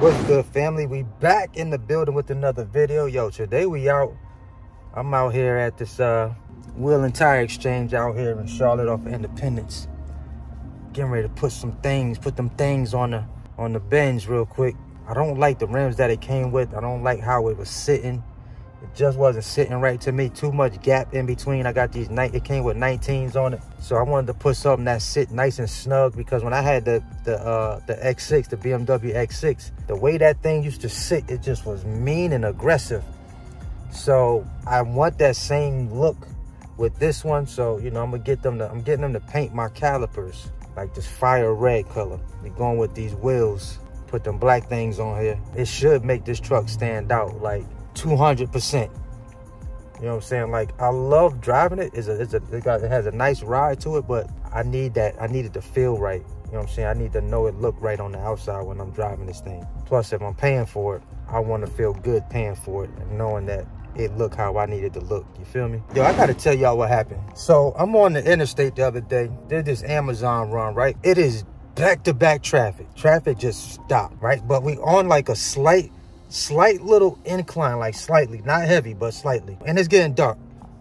What's good, family? We back in the building with another video. Yo, today we out. I'm out here at this wheel and tire exchange out here in Charlotte off of Independence. Getting ready to put them things on the Benz real quick. I don't like the rims that it came with. I don't like how it was sitting. It just wasn't sitting right to me. Too much gap in between. I got these, it came with 19s on it. So I wanted to put something that sit nice and snug, because when I had the X6, the BMW X6, the way that thing used to sit, it just was mean and aggressive. So I want that same look with this one. So, you know, I'm getting them to paint my calipers like this fire red color. They're going with these wheels. Put them black things on here. It should make this truck stand out like 200%. You know what I'm saying? Like, I love driving it. It has a nice ride to it, but I need it to feel right. You know what I'm saying? I need to know it look right on the outside when I'm driving this thing. Plus, if I'm paying for it, I want to feel good paying for it and knowing that it look how I need it to look. You feel me? Yo, I gotta tell y'all what happened. So I'm on the interstate the other day. Did this Amazon run, right? It is back-to-back traffic. Traffic just stopped, right? But we on like a slight little incline, like slightly, not heavy, but slightly. And it's getting dark.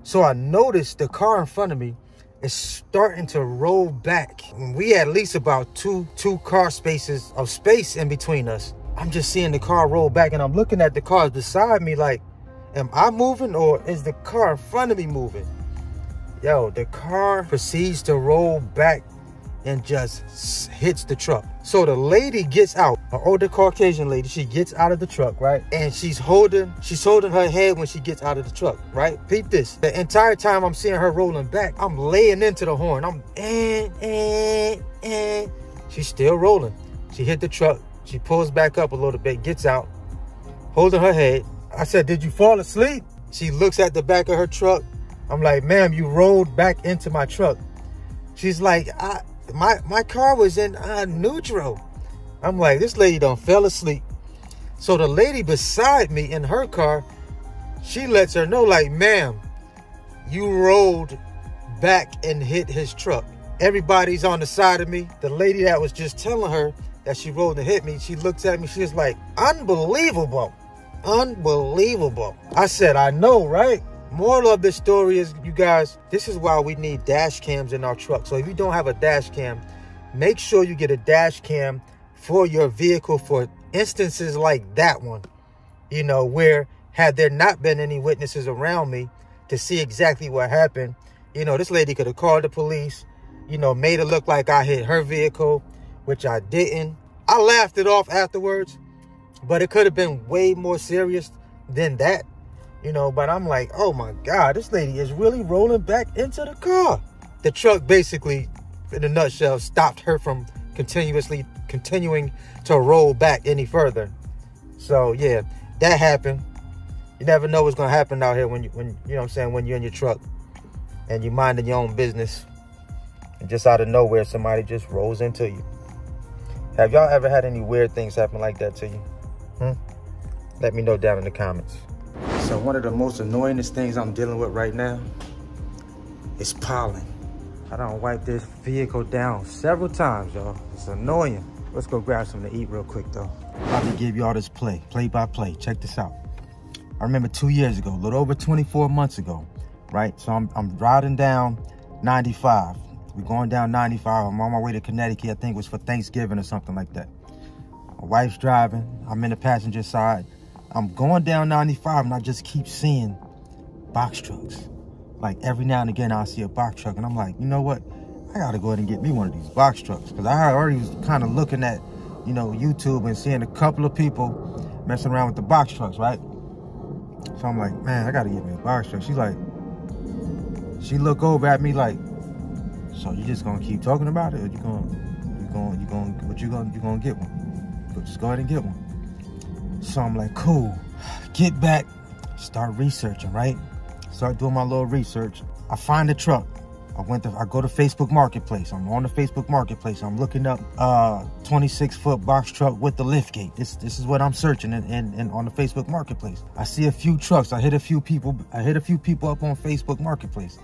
So I noticed the car in front of me is starting to roll back. We had at least about two car spaces of space in between us. I'm just seeing the car roll back, and I'm looking at the cars beside me like, am I moving or is the car in front of me moving? Yo, the car proceeds to roll back and just hits the truck. So the lady gets out, an older Caucasian lady, she gets out of the truck, right? And she's holding her head when she gets out of the truck, right? Peep this. The entire time I'm seeing her rolling back, I'm laying into the horn. I'm, She's still rolling. She hit the truck. She pulls back up a little bit, gets out, holding her head. I said, did you fall asleep? She looks at the back of her truck. I'm like, ma'am, you rolled back into my truck. She's like, my car was in neutral. I'm like, this lady done fell asleep. So the lady beside me in her car, she lets her know, like, ma'am, you rolled back and hit his truck. Everybody's on the side of me. The lady that was just telling her that she rolled and hit me, she looks at me, she's like, unbelievable. Unbelievable. I said, I know, right? Moral of the story is, you guys, this is why we need dash cams in our truck. So if you don't have a dash cam, make sure you get a dash cam for your vehicle for instances like that one. You know, where had there not been any witnesses around me to see exactly what happened, you know, this lady could have called the police, you know, made it look like I hit her vehicle, which I didn't. I laughed it off afterwards, but it could have been way more serious than that. You know, but I'm like, oh my God, this lady is really rolling back into the car. The truck basically, in a nutshell, stopped her from continuing to roll back any further. So yeah, that happened. You never know what's gonna happen out here when you know what I'm saying, when you're in your truck and you're minding your own business, and just out of nowhere somebody just rolls into you. Have y'all ever had any weird things happen like that to you? Let me know down in the comments. So one of the most annoyingest things I'm dealing with right now is pollen. I done wiped this vehicle down several times, y'all. It's annoying. Let's go grab something to eat real quick, though. About to give y'all this play by play. Check this out. I remember 2 years ago, a little over 24 months ago, right? So I'm riding down 95. We're going down 95. I'm on my way to Connecticut. I think it was for Thanksgiving or something like that. My wife's driving. I'm in the passenger side. I'm going down 95 and I just keep seeing box trucks. Like every now and again I'll see a box truck and I'm like, you know what? I gotta go ahead and get me one of these box trucks. Because I already was kind of looking at, you know, YouTube and seeing a couple of people messing around with the box trucks, right? So I'm like, man, I gotta get me a box truck. She's like, she look over at me like, so you just gonna keep talking about it, or you gonna get one? But just go ahead and get one. So I'm like, cool, get back, start researching, right? Start doing my little research. I find the truck. I go to Facebook Marketplace. I'm on the Facebook Marketplace. I'm looking up 26-foot box truck with the lift gate. This is what I'm searching and on the Facebook Marketplace. I see a few trucks. I hit a few people up on Facebook Marketplace.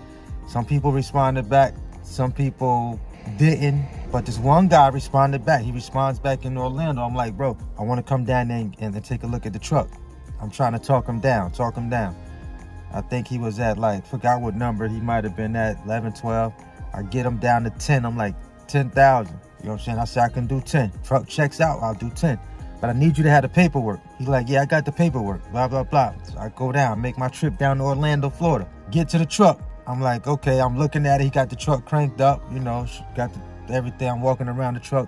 Some people responded back. Some people didn't. But this one guy responded back. He responds back in Orlando. I'm like, bro, I want to come down there and take a look at the truck. I'm trying to talk him down. I think he was at, like, forgot what number he might have been at, 11, 12. I get him down to 10. I'm like, 10,000. You know what I'm saying? I said, I can do 10. Truck checks out, I'll do 10. But I need you to have the paperwork. He's like, yeah, I got the paperwork, blah, blah, blah. So I go down, make my trip down to Orlando, Florida. Get to the truck. I'm like, okay, I'm looking at it. He got the truck cranked up, you know, got everything. I'm walking around the truck,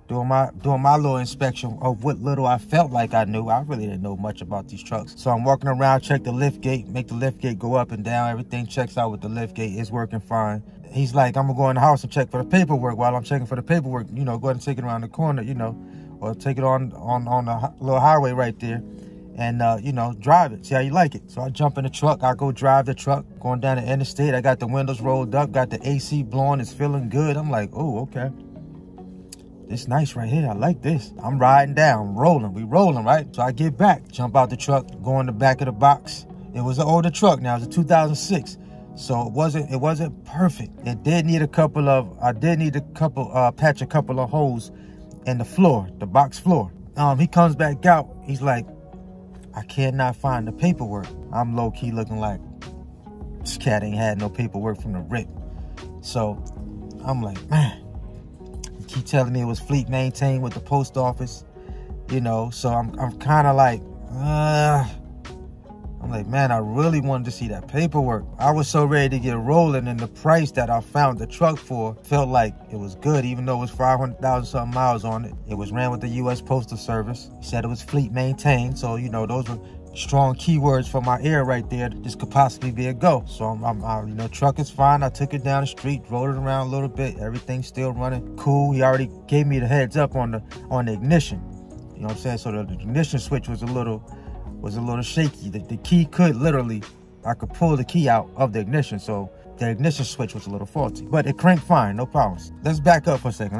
doing my little inspection of what little I felt like I knew. I really didn't know much about these trucks. So I'm walking around, check the lift gate, make the lift gate go up and down. Everything checks out with the lift gate. It's working fine. He's like, I'm gonna go in the house and check for the paperwork. While I'm checking for the paperwork, you know, go ahead and take it around the corner, you know, or take it on the little highway right there and, you know, drive it. See how you like it. So I jump in the truck. I go drive the truck going down the interstate. I got the windows rolled up, got the AC blowing. It's feeling good. I'm like, oh, okay. It's nice right here. I like this. I'm riding down, rolling. We rolling, right? So I get back, jump out the truck, go in the back of the box. It was an older truck now. It was a 2006. So it wasn't perfect. It did need patch a couple of holes in the floor, the box floor. He comes back out. He's like, I cannot find the paperwork. I'm low key looking like this cat ain't had no paperwork from the rip. So I'm like, man, he keep telling me it was fleet maintained with the post office, you know. So I'm kind of like, I'm like, man, I really wanted to see that paperwork. I was so ready to get rolling, and the price that I found the truck for felt like it was good, even though it was 500,000 something miles on it. It was ran with the U.S. Postal Service. He said it was fleet maintained, so, you know, those were strong keywords for my ear right there. This could possibly be a go. So you know, truck is fine. I took it down the street, rolled it around a little bit. Everything's still running cool. He already gave me the heads up on the ignition. You know what I'm saying? So the ignition switch was a little shaky. The key could literally, I could pull the key out of the ignition. So the ignition switch was a little faulty, but it cranked fine, no problems. Let's back up for a second.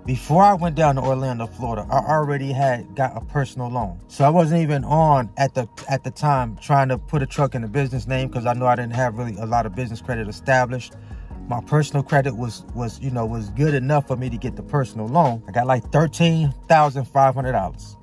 Before I went down to Orlando, Florida, I already had got a personal loan. So I wasn't even on at the time trying to put a truck in a business name, because I know I didn't have really a lot of business credit established. My personal credit was good enough for me to get the personal loan. I got like $13,500.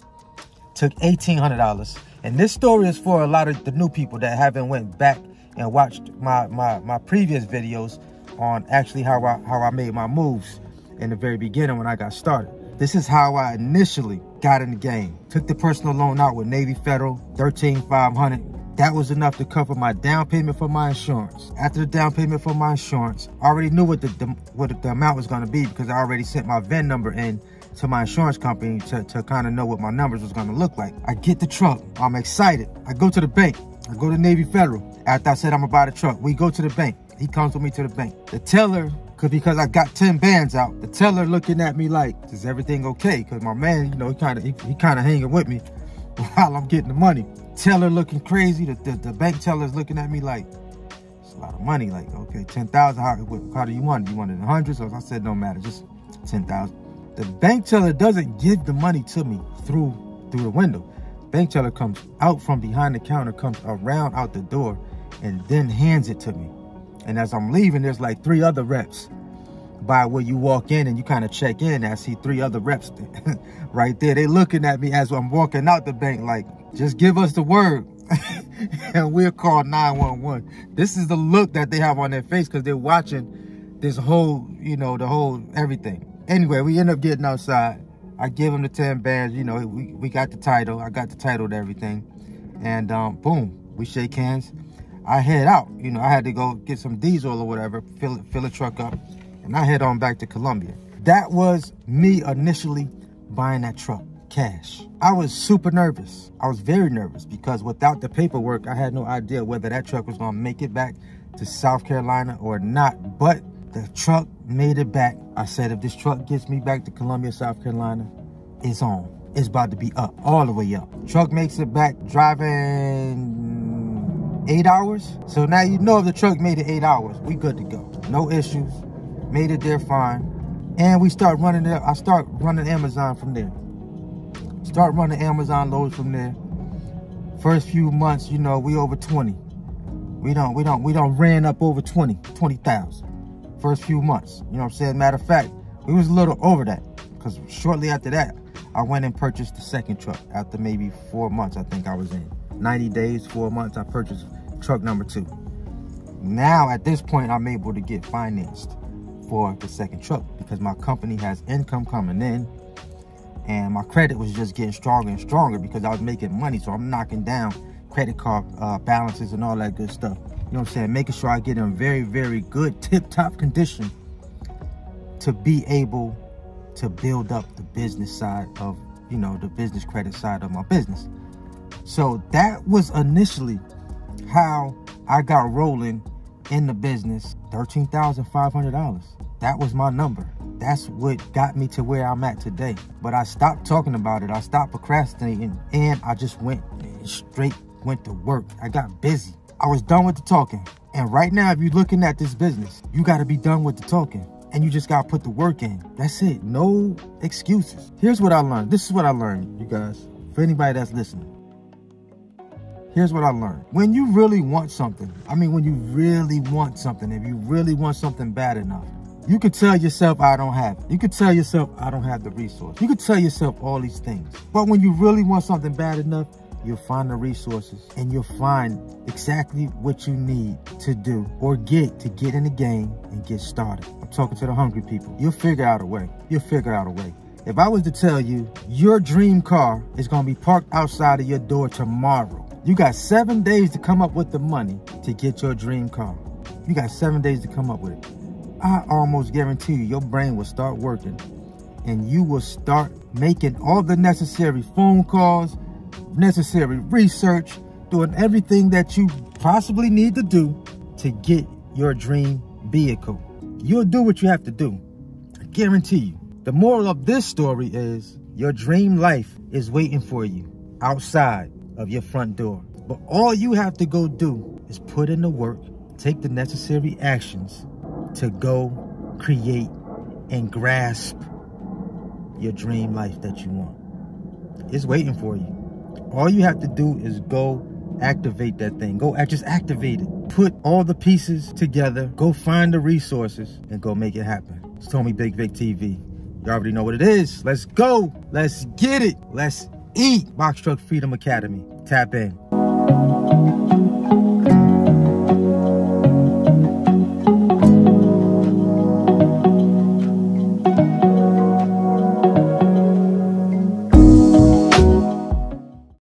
Took $1,800. And this story is for a lot of the new people that haven't went back and watched my previous videos on actually how I made my moves in the very beginning when I got started. This is how I initially got in the game. Took the personal loan out with Navy Federal, $13,500. That was enough to cover my down payment for my insurance. After the down payment for my insurance, I already knew what the amount was going to be, because I already sent my VIN number in to my insurance company to kind of know what my numbers was going to look like. I get the truck. I'm excited. I go to the bank. I go to Navy Federal. After I said I'm about the truck, we go to the bank. He comes with me to the bank. The teller, because I got 10 bands out, the teller looking at me like, is everything okay? Because my man, you know, he kind of hanging with me while I'm getting the money. Teller looking crazy. The bank teller's looking at me like, it's a lot of money. Like, okay, 10,000. How do you want it? You want it in hundreds? So I said, no matter, just 10,000. The bank teller doesn't give the money to me through the window. Bank teller comes out from behind the counter, comes around out the door, and then hands it to me. And as I'm leaving, there's like 3 other reps by where you walk in and you kind of check in. I see 3 other reps right there. They looking at me as I'm walking out the bank like, just give us the word and we'll call 911. This is the look that they have on their face, because they're watching this whole, you know, the whole everything. Anyway, we end up getting outside. I give him the 10 bands. You know, we got the title. I got the title to everything. And boom, we shake hands. I head out. You know, I had to go get some diesel or whatever, fill the truck up. And I head on back to Columbia. That was me initially buying that truck, cash. I was super nervous. I was very nervous, because without the paperwork, I had no idea whether that truck was going to make it back to South Carolina or not. But the truck made it back. I said, if this truck gets me back to Columbia, South Carolina, it's on. It's about to be up, all the way up. Truck makes it back, driving 8 hours. So now you know if the truck made it 8 hours, we good to go. No issues. Made it there fine. And we start running there. I start running Amazon from there. Start running Amazon loads from there. First few months, you know, we over 20. We don't ran up over 20,000. first few months. You know what I'm saying? Matter of fact, we was a little over that, because shortly after that, I went and purchased the second truck. After maybe 4 months, I think I was in. 90 days, 4 months, I purchased truck number 2. Now, at this point, I'm able to get financed for the second truck because my company has income coming in, and my credit was just getting stronger and stronger because I was making money. So I'm knocking down credit card balances and all that good stuff. You know what I'm saying? Making sure I get in very, very good tip-top condition to be able to build up the business side of, you know, the business credit side of my business. So that was initially how I got rolling in the business. $13,500. That was my number. That's what got me to where I'm at today. But I stopped talking about it. I stopped procrastinating, and I just went to work. I got busy. I was done with the talking. And right now, if you're looking at this business, you got to be done with the talking, and you just got to put the work in. That's it. No excuses. Here's what I learned. This is what I learned, you guys. For anybody that's listening. Here's what I learned. When you really want something, I mean, when you really want something, if you really want something bad enough, you could tell yourself, I don't have it. You could tell yourself, I don't have the resource. You could tell yourself all these things. But when you really want something bad enough, you'll find the resources, and you'll find exactly what you need to do or get to get in the game and get started. I'm talking to the hungry people. You'll figure out a way. You'll figure out a way. If I was to tell you your dream car is going to be parked outside of your door tomorrow, you got 7 days to come up with the money to get your dream car. You got 7 days to come up with it. I almost guarantee you your brain will start working, and you will start making all the necessary phone calls, necessary research, doing everything that you possibly need to do to get your dream vehicle. You'll do what you have to do. I guarantee you. The moral of this story is your dream life is waiting for you outside of your front door. But all you have to go do is put in the work, take the necessary actions to go create and grasp your dream life that you want. It's waiting for you. All you have to do is go activate that thing. Just activate it. Put all the pieces together. Go find the resources and go make it happen. It's Tommy Bigg Vic TV. You already know what it is. Let's go. Let's get it. Let's eat. Box Truck Freedom Academy. Tap in.